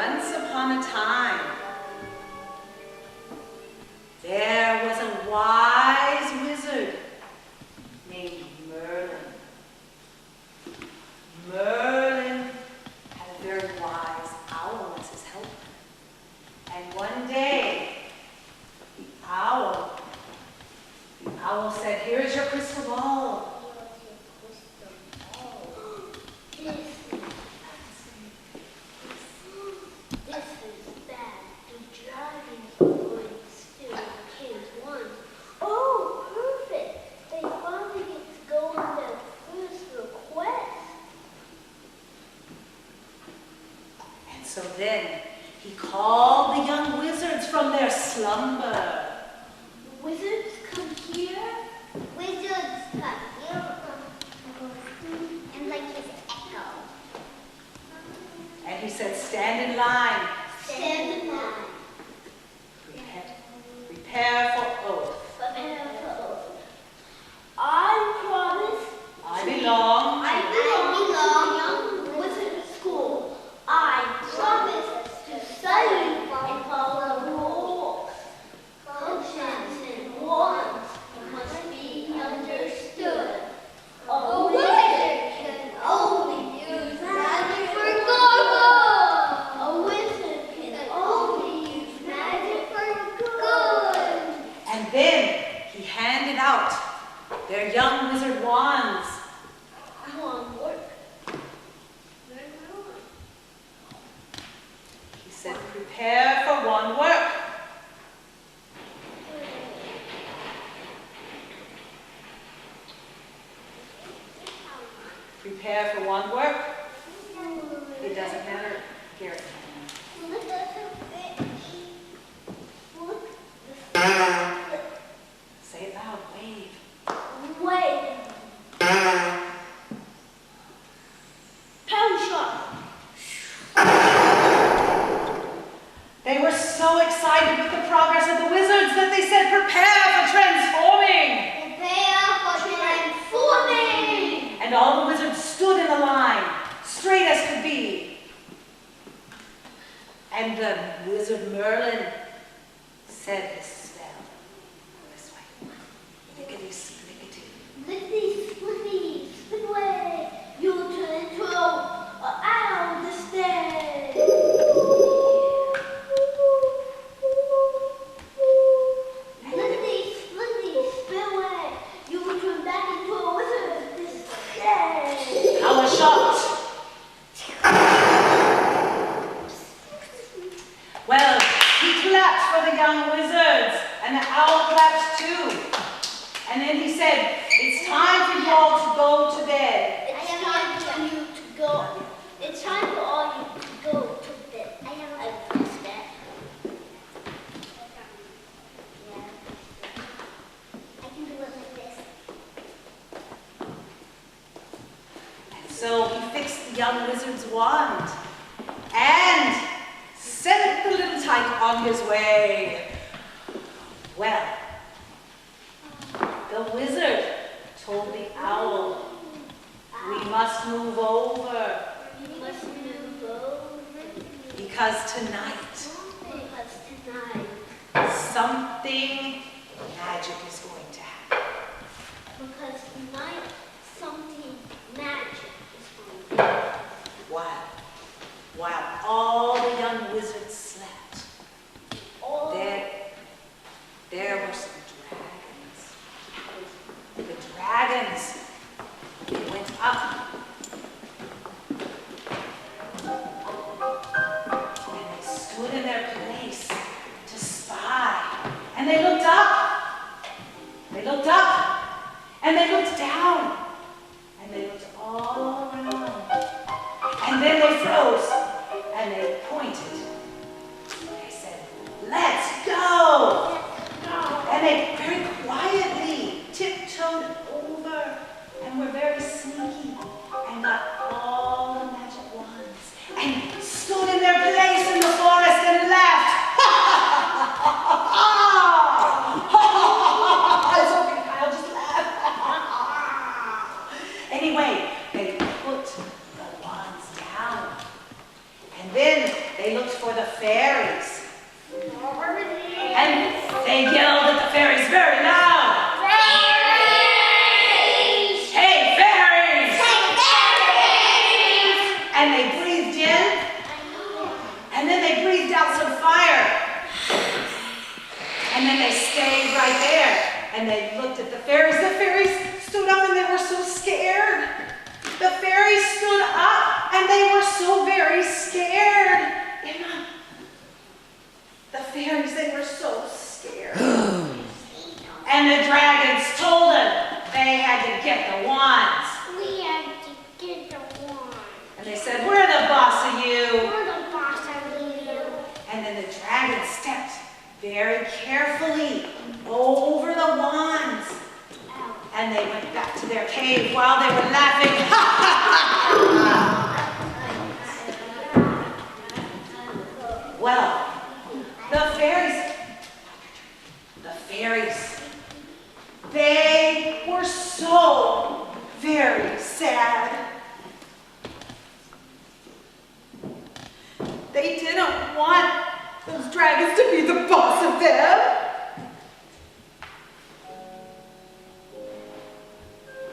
Once upon a time, there was a wise wizard named Merlin. Merlin had a very wise owl as his helper. And one day, the owl said, "Here is your crystal ball." So then he called the young wizards from their slumber. Wizards, come here. Wizards, come here. And like his echo. And he said, "Stand in line. Stand in line. Prepare for oath. Prepare for oath. I promise. I belong. Young wizard school. I promise to study and follow rules. Potions and wands must be understood. A wizard can only use magic for good. A wizard can only use magic for good. And then he handed out their young wizard wands. One work. He said, "Prepare for one work." Prepare for one work. It doesn't matter. Here. Say it loud. Wave. Wait. Power shot. They were so excited with the progress of the wizards that they said, "Prepare for transforming." Prepare for transforming. And all the wizards stood in a line, straight as could be. And the wizard Merlin said his spell. This way. Lickety-splickety. Lickety-splickety, spin away. You'll turn into a owl this day. Lickety-splickety, spin away. You will turn back into a wizard this day. I was shocked. Well, he clapped for the young wizards, and the owl clapped too. And then he said, "It's time for you all to go to bed." It's time for you to go. It's time for all you to go to bed. I pressed that. Yeah. I can do it like this. And so he fixed the young wizard's wand and sent the little tyke on his way. Well, the wizard told the owl, "We must move over You must move over. because tonight Because tonight. something magic is going to happen." Because tonight something magic is going to happen. While all the young wizards slept, All there were some dragons. The dragons, they went up. And they stood in their place to spy. And they looked up. They looked up. And they looked down. And they looked all around. And then they froze. And they pointed. They said, "Let's go!" And they very quietly tiptoed over and were very sneaky and got all the magic wands and stood in their place in the forest and laughed. It's okay, Kyle, just laugh. Anyway, they put the wands down. And then they looked and they looked at the fairies. The fairies stood up and they were so scared. The fairies stood up and they were so very scared. Emma, the fairies, they were so scared. And the dragons told them they had to get the wands. We have to get the wand. And they said, we're the boss of you. We're the boss of you. And then the dragon stepped very carefully over the wands. And they went back to their cave while they were laughing. Well, the fairies, they were so very sad. They didn't want those dragons to be the boss of them.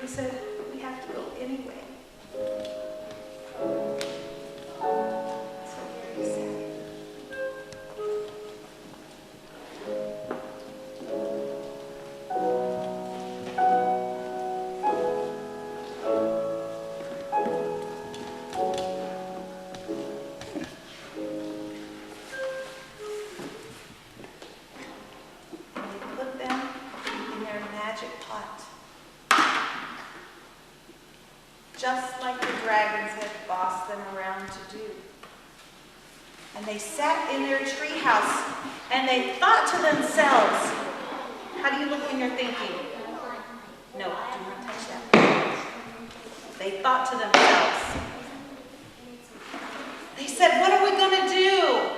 They said, we have to go anyway. So very sad. Just like the dragons had bossed them around to do. And they sat in their treehouse and they thought to themselves, how do you look when you're thinking? No, do not touch that. They thought to themselves. They said, what are we going to do?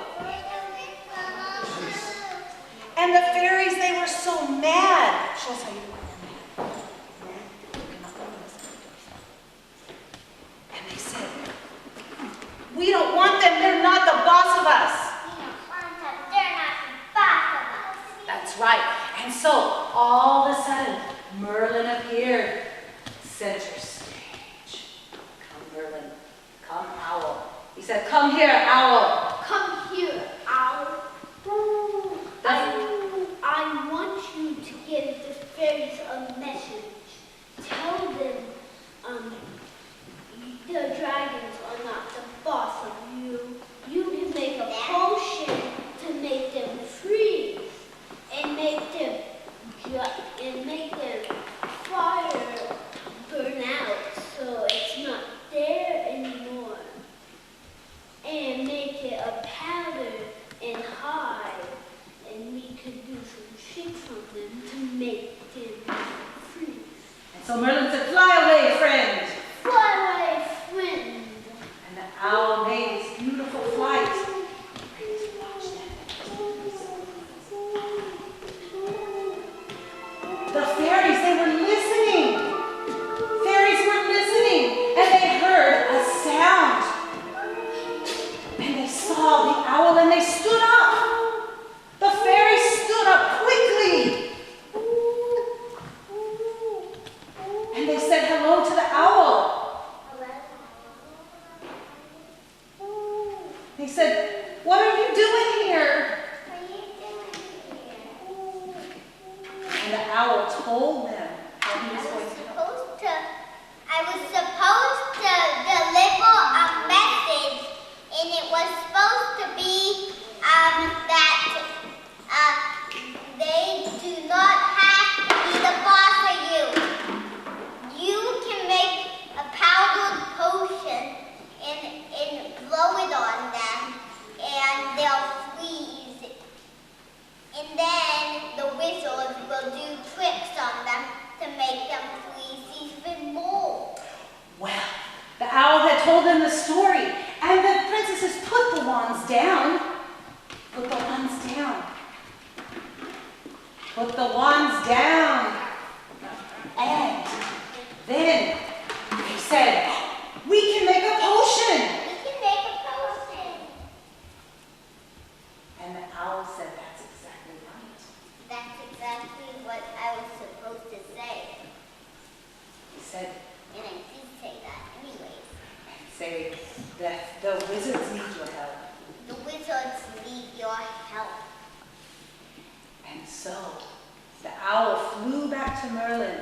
And the fairies, they were so mad. Show us how you do it. We don't want them. They're not the boss of us. We don't want them. They're not the boss of us. That's right. And so, all of a sudden, Merlin appeared. Center stage. Come, Merlin. Come, Owl. He said, come here, Owl. Come here, Owl. I want you to give the fairies a message. Tell them the dragons are not the boss of you. You can make a potion to make them freeze and make them fire burn out so it's not there anymore. And make it a powder and hide, and we could do some tricks on them to make them freeze. And so Merlin said, fly away, friend. Fly away, friend. And the owl made his beautiful flight. The fairies, they were listening. Fairies were listening, and they heard a sound. And they saw the owl, and they stood up. The fairies stood up quickly. And they said hello to the owl. He said, what are you doing here? And the owl told them how he was going to help. I was supposed to deliver a message, and it was supposed to be that they do not have to be the boss of you. You can make a powdered potion and blow it on them, and they'll freeze. And then the wizards will do tricks on them to make them freeze even more. Well, the owl had told them the story, and the princesses put the wands down. Put the wands down. Put the wands down. And then they said, we can make a potion. We can make a potion. And the owl said, that's exactly right. That's exactly what I was supposed to say. He said, And I did say that anyways. say that the wizards need your help. The wizards need your help. And so the owl back to Merlin.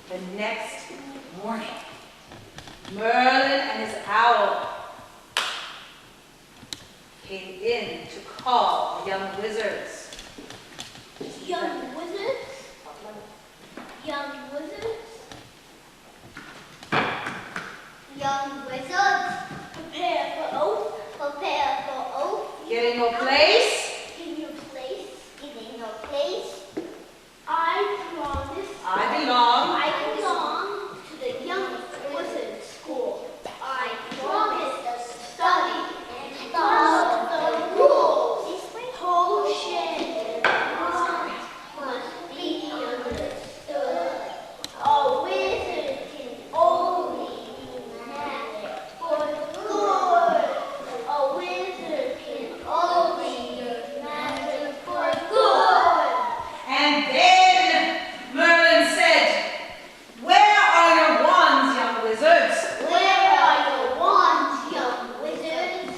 The next morning, Merlin and his owl came in to call the young wizards. Young wizards? Young wizards? Young wizards? Prepare for oath. Prepare for oath. Get in your place. In your place. Get in your place. I promise. I belong. I belong to the young wizard school. I promise to study and follow the rules. Potion must be understood. A wizard can only do magic for good. A wizard can only do magic for good. And then Merlin said, "Where are your wands, young wizards?" Where are your wands, young wizards?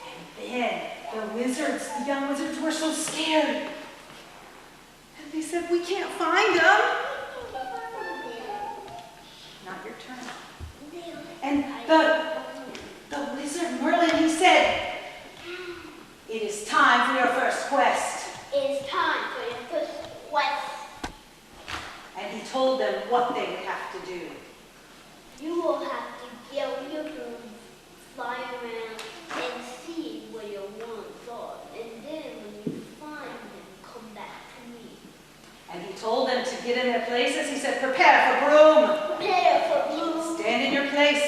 And then the young wizards were so scared. And they said, "We can't find them." Not your turn. And the wizard Merlin, he said, "It is time for your first quest." It's time for your first quest. And he told them what they would have to do. You will have to get on your broom, fly around, and see where your wands are. And then when you find them, come back to me. And he told them to get in their places. He said, "Prepare for broom. Prepare for broom. Stand in your place."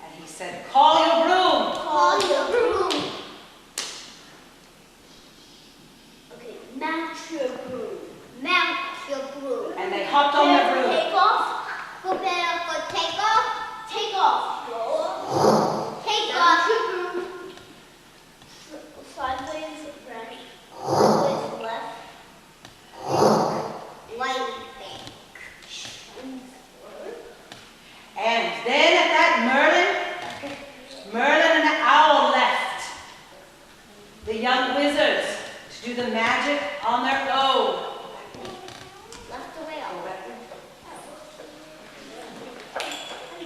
And he said, "Call your broom." Call your broom. Okay, mount your broom. Mount your broom. And they hopped on the broom. Take off. Prepare for take off. Take off. Take off your broom. Sideways, right. Sideways, left. Right back. And forward. And then at that Merlin and the owl left the young wizards to do the magic on their own. Left away all.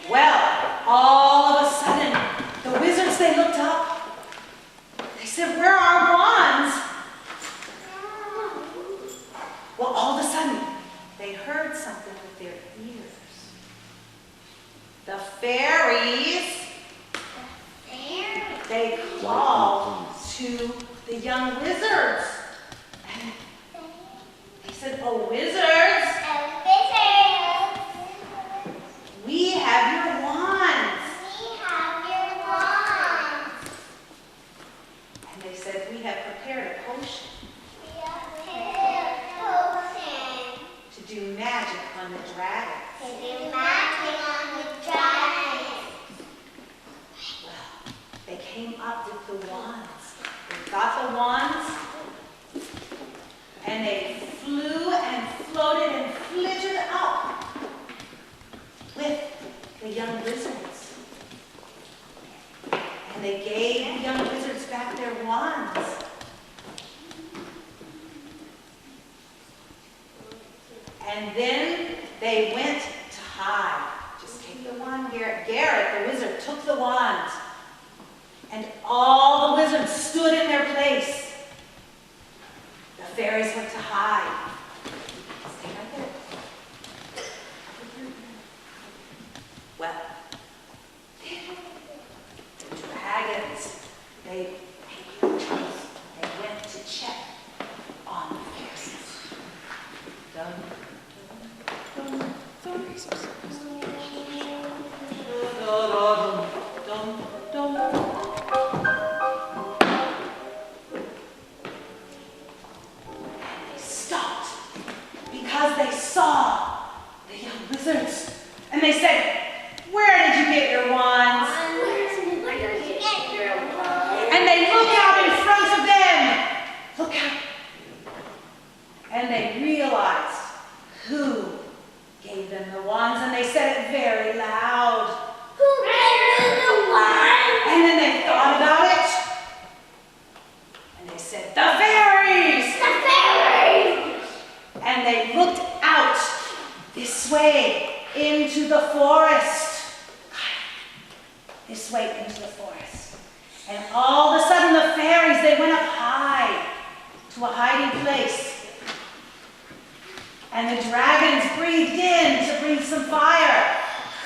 Well, all of a sudden, the wizards, they looked up. They said, "Where are our wands?" Well, all of a sudden, they heard something with their ears. The fairies, they called to the young wizards. And they said, "Oh, wizards, we have your wands." And they said, "We have prepared a potion to do magic on the dragons." Well, they came up with the wands. They got the wands, and they flew and floated and flitted up with the young wizards. And they gave the young wizards back their wands. And then they went to hide. Just take the wand, Garrett. Garrett, the wizard, took the wand. And all the wizards stood in their place. The fairies went to hide. Stay right there. Well, the dragons, they went to check on the fairies. Dun, dun, dun, dun, dun, dun, dun. they looked out this way into the forest. This way into the forest. And all of a sudden the fairies, they went up high to a hiding place. And the dragons breathed in to breathe some fire.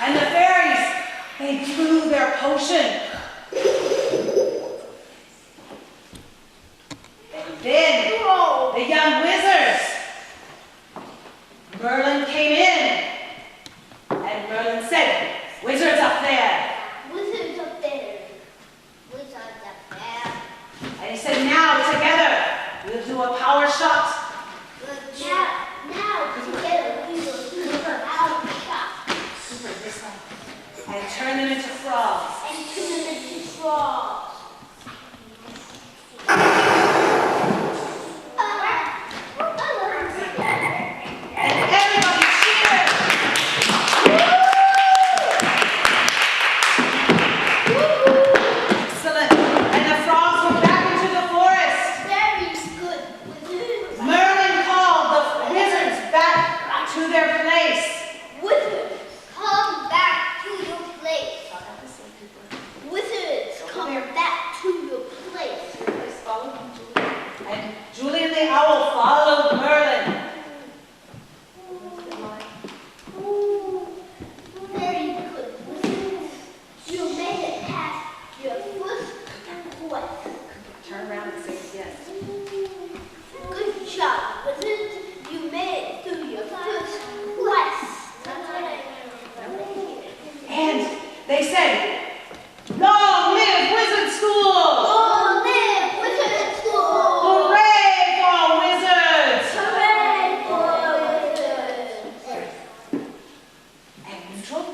And the fairies, they blew their potion. And then the young wizards, Merlin came in. And Merlin said, "Wizards up there." Wizards up there. Wizards up there. And he said, "Now together, we'll do a power shot." Now together we will do a power shot. And turn them into frogs. And turn them into frogs. And everybody cheered. Excellent. And the frogs went back into the forest. Very good. Merlin called the wizards back to their place. Wizards, come back to your place. Wizards, come back to your place. And Julian the Owl followed Merlin. Very good, wizards. You made it past your first quest. Turn around and say yes. Good job, wizards. You made it through your first quest. And they said, "Long live Wizard School! Long live Wizard School! Hooray for wizards!" Hooray for wizards! And neutral?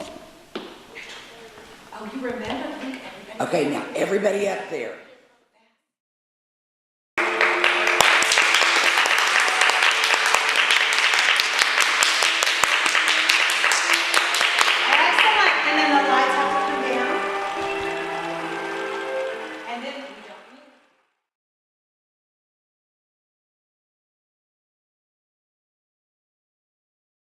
Oh, you remember? Okay, now everybody up there.